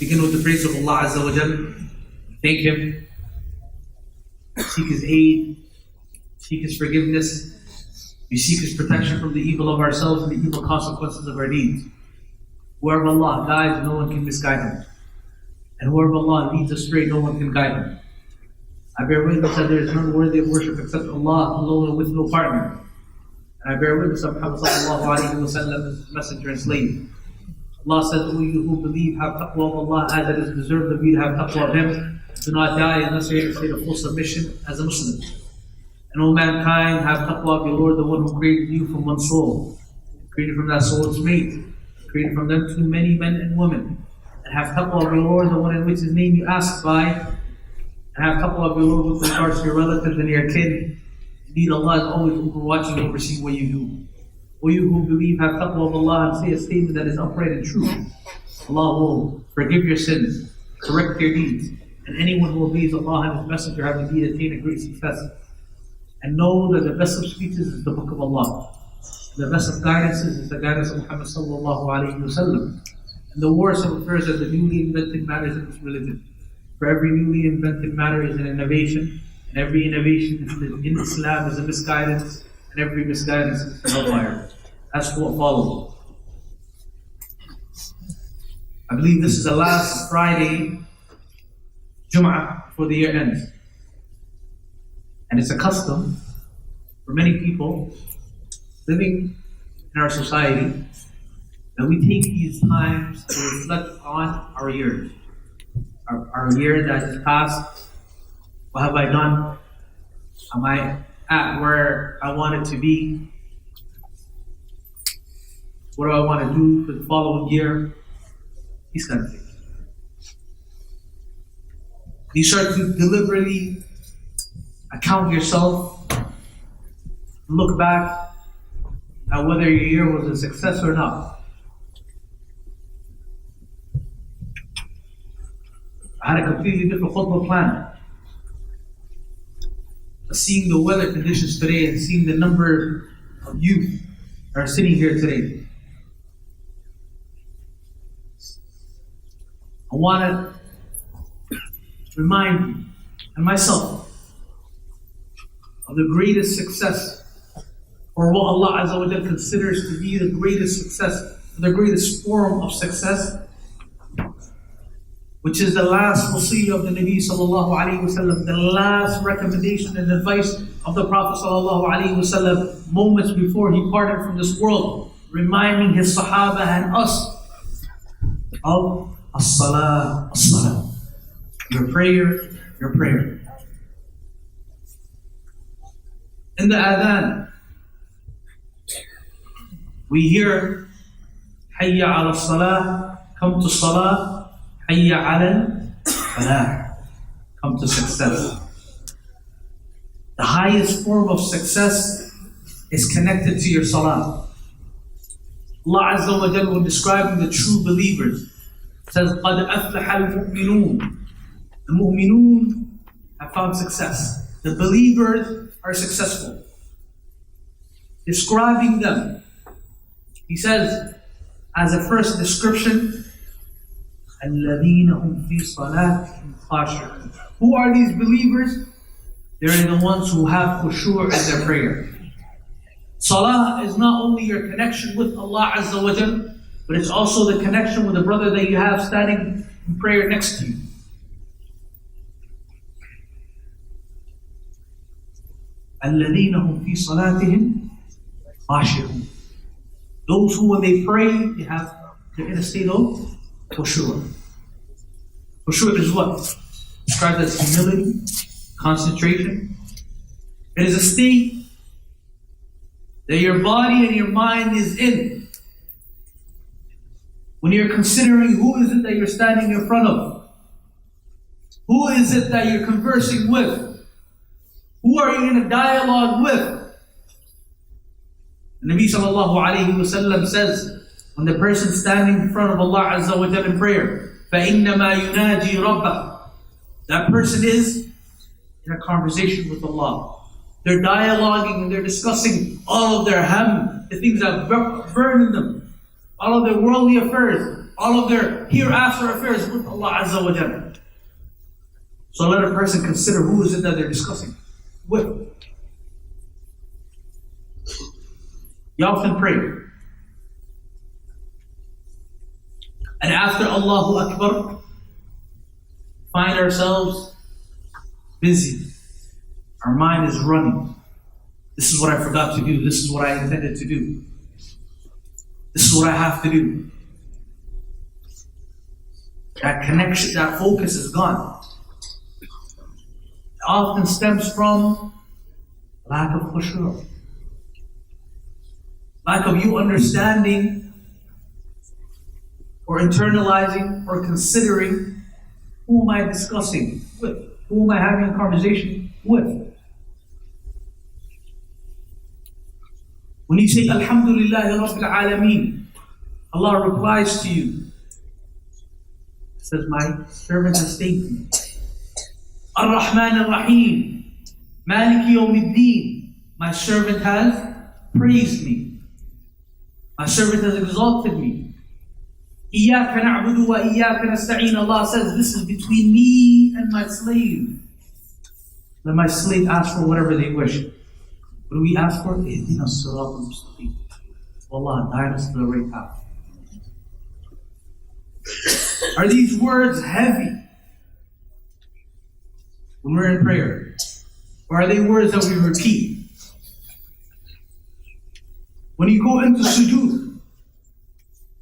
Begin with the praise of Allah Azza wa Jal. Thank Him. Seek His aid. Seek His forgiveness. We seek His protection from the evil of ourselves and the evil consequences of our deeds. Whoever Allah guides, no one can misguide him. And whoever Allah leads astray, no one can guide him. I bear witness that there is none worthy of worship except Allah alone and with no partner. And I bear witness that Muhammad sallallahu alayhi wa sallam is His messenger and slave. Allah said, O you who believe, have taqwa of Allah as it is deserved of you to have taqwa of Him. Do not die unless you are in a state of full submission as a Muslim. And O mankind, have taqwa of your Lord, the one who created you from one soul. Created from that soul its mate. Created from them too many men and women. And have taqwa of your Lord, the one in which His name you ask by. And have taqwa of your Lord with regards to your relatives and your kin. Indeed, Allah is always overwatching and overseeing what you do. O you who believe, have taqwa of Allah and say a statement that is upright and true. Allah will forgive your sins, correct your deeds, and anyone who obeys Allah and His Messenger have indeed attained a great success. And know that the best of speeches is the book of Allah. The best of guidances is the guidance of Muhammad sallallahu alayhi wa sallam. And the worst of affairs are the newly invented matters in this religion. For every newly invented matter is an innovation, and every innovation in Islam is a misguidance, and every misguidance is hellfire. That's what follows. I believe this is the last Friday, Jum'ah, before the year ends. And it's a custom for many people living in our society that we take these times to reflect on our years. Our year that has passed. What have I done? Am I at where I wanted to be? What do I want to do for the following year? These kind of things. You start to deliberately account yourself, look back at whether your year was a success or not. I had a completely different khutbah plan. But seeing the weather conditions today and seeing the number of youth that are sitting here today, I want to remind you and myself of the greatest success, or what Allah Azza wa Jal considers to be the greatest success, the greatest form of success, which is the last wasiyah of the Nabi sallallahu alayhi wa sallam, the last recommendation and advice of the Prophet sallallahu alayhi wa sallam, moments before he parted from this world, reminding his Sahaba and us of as-salah, as-salah. Your prayer, your prayer. In the adhan, we hear Hayya ala salah, come to salah, Hayya ala falah, come to success. The highest form of success is connected to your salah. Allah Azza wa Jalla, when describing the true believers, says, قَدْ أَفْلَحَ الْمُؤْمِنُونَ. The mu'minun have found success. The believers are successful. Describing them, he says, as a first description, الَّذِينَ هُمْ فِي صَلَاتِهِمْ خَاشِعُونَ. Who are these believers? They're the ones who have khushu' in their prayer. Salah is not only your connection with Allah Azza wa Jal, but it's also the connection with the brother that you have standing in prayer next to you. الَّذِينَ هُمْ فِي صَلَاتِهِمْ خَاشِعُونَ. Those who, when they pray, they're in a state of khushu'. Khushu' is what? Described as humility, concentration. It is a state that your body and your mind is in. When you're considering who is it that you're standing in front of, who is it that you're conversing with, who are you in a dialogue with? The Nabi sallallahu alayhi wa sallam says, when the person standing in front of Allah Azza wa Jalla in prayer, فَإِنَّمَا يُنَاجِي رَبَّهُ. That person is in a conversation with Allah. They're dialoguing and they're discussing all of their ham, the things that burn in them, all of their worldly affairs, all of their hereafter affairs with Allah Azza wa Jalla. So let a person consider who is it that they're discussing with. You often pray. And after Allahu Akbar, find ourselves busy. Our mind is running. This is what I forgot to do. This is what I intended to do. This is what I have to do. That connection, that focus is gone. It often stems from lack of khushu'. Lack of you understanding or internalizing or considering, who am I discussing with? Who am I having a conversation with? When you say Alhamdulillah Rabbil Alameen, Allah replies to you. He says, my servant has thanked me. Ar-Rahman Ar-Rahim, Maliki Yawmiddin, my servant has praised me. My servant has exalted me. Iyaka na'budu wa iyaka nasta'een. Allah says, this is between me and my slave. Let my slave ask for whatever they wish. What do we ask for? Ihdina as-sirat al-mustaqim. Allah, guide us to the right path. Are these words heavy when we're in prayer? Or are they words that we repeat? When you go into sujood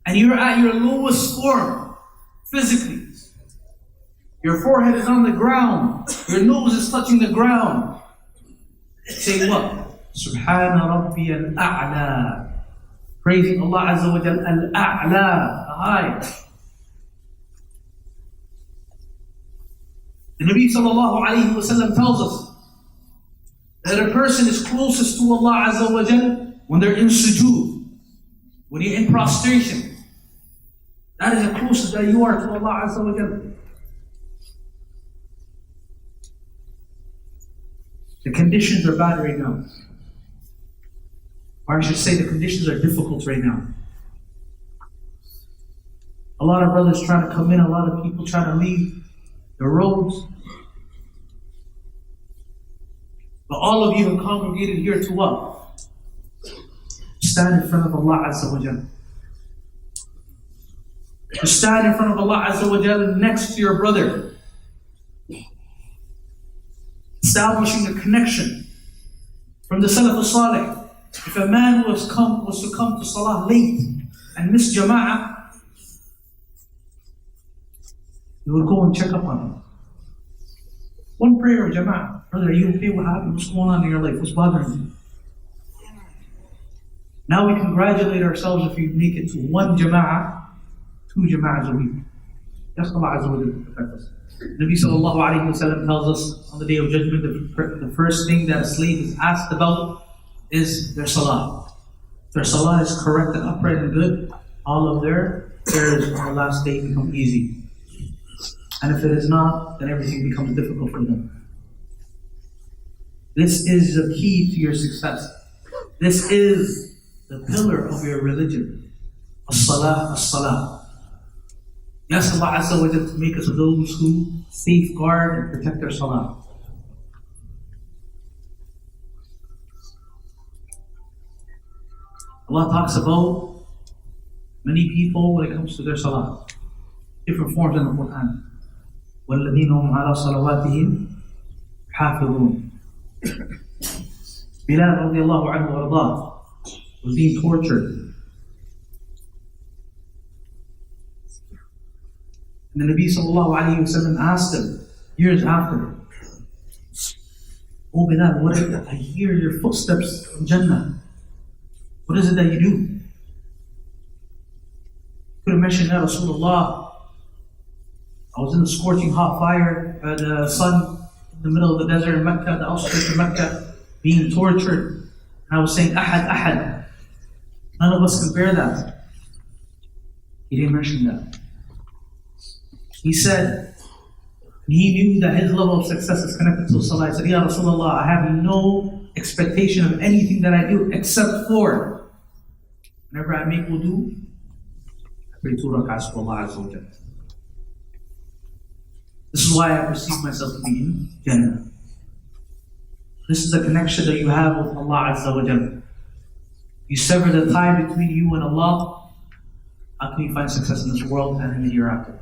and you're at your lowest form physically, your forehead is on the ground, your nose is touching the ground, say what? Subhana Rabbi al-A'la. Praising Allah Azza wa Jal al-A'la, the high. The Nabi sallallahu alayhi wa sallam tells us that a person is closest to Allah Azza wa Jal when they're in sujood, when you're in prostration. That is the closest that you are to Allah Azza wa Jal. The conditions are bad right now. Or I should say the conditions are difficult right now. A lot of brothers trying to come in, a lot of people trying to leave the roads. But all of you have congregated here to what? Stand in front of Allah Azza wa Jalla. To stand in front of Allah Azza wa Jalla next to your brother. Establishing a connection from the Salaf al-Salih. If a man was to come to Salah late and miss Jama'ah, he would go and check up on him. One prayer of Jama'ah. Brother, are you okay? What happened? What's going on in your life? What's bothering you? Now we congratulate ourselves if we make it to one Jama'ah, 2 Jama'ahs a week. Yes, Allah Azza wa Jalla to protect us. Nabi sallallahu alayhi wa sallam tells us on the day of judgment, the first thing that a slave is asked about is their salah. If their salah is correct and upright and good, all of their prayers on the last day become easy. And if it is not, then everything becomes difficult for them. This is the key to your success. This is the pillar of your religion. As-salah, as-salah. Yes, Allah Azza wa Jalla to make us those who safeguard and protect their salah. Allah talks about many people when it comes to their salah. Different forms in the Qur'an. وَالَّذِينَ هُمْ عَلَى صَلَوَاتِهِمْ حَافِظُونَ. Bilal radiallahu anhu warḍah was being tortured. And the Nabi sallallahu alayhi wa sallam asked him, years after, "Oh Bilal, what is it? I hear your footsteps in Jannah. What is it that you do?" Could have mentioned, "Ya Rasulullah, I was in the scorching hot fire, the sun in the middle of the desert in Mecca, the outskirts of Mecca, being tortured. And I was saying, Ahad, Ahad. None of us can bear that." He didn't mention that. He said, he knew that his level of success is connected to Salah. He said, "Ya Rasulullah, I have no expectation of anything that I do except for whenever I make wudu, I pray 2 rak'ahs to Allah Azza wa Jalla. This is why I perceive myself to be in Jannah. This is the connection that you have with Allah Azza wa Jalla. You sever the tie between you and Allah, how can you find success in this world and in the hereafter?